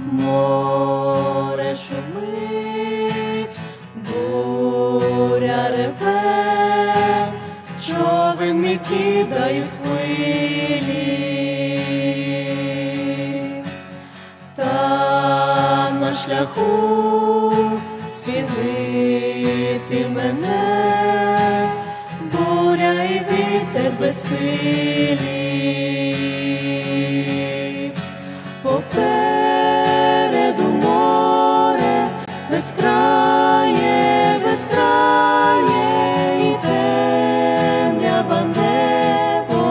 Море шумить, буря реве, човен мій кидають хвилі, та на шляху світлити мене, буря і вітер безсилі. Попереду море безкрає, безкрає, і темрява небо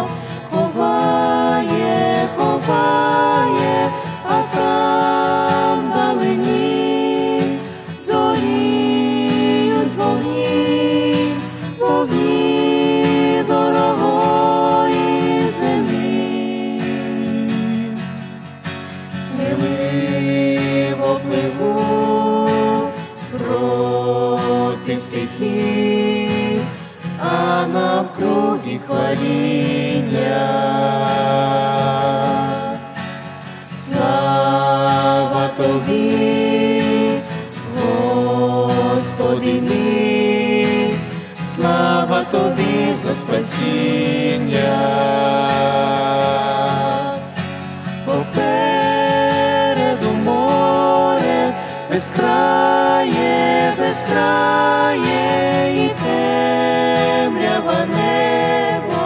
ховає, ховає, а там вдалині зоріють вогні, вогні дорогої землі. Сміливо пливу проти стихій, а навкруги хваління. Слава Тобі, Господи мій, слава Тобі за спасіння. Попереду море безкрає, безкрає, і темрява небо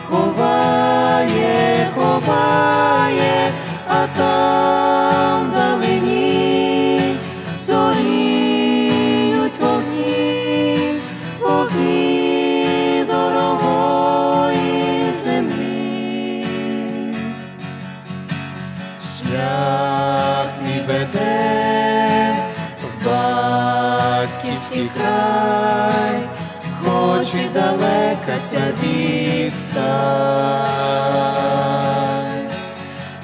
ховає, ховає, а там вдалині зоріють вогні, вогні дорогої землі. Шлях мій веде в батьківський край, хоч і далека ця відстань.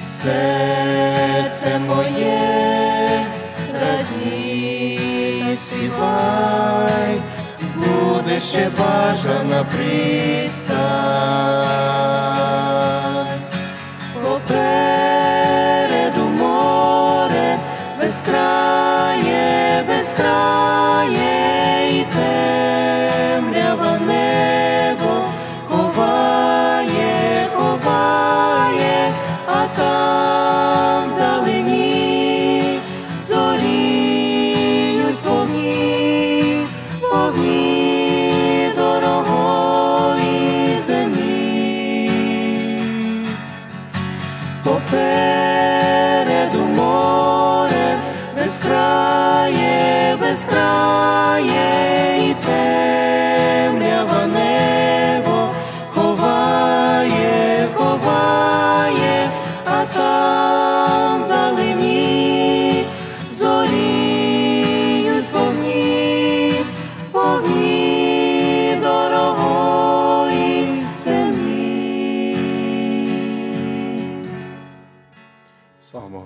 Серце моє, радій, співай, буде ще бажана пристань. Попереду море безкрає, безкрає, і темрява небо ховає, ховає, а там вдалині зоріють вогні, вогні дорогої землі. Попереду море безкрає, безкрає, і темрява небо ховає, ховає, а там вдалині зоріють вогні, вогні дорогої землі. Слава Богу.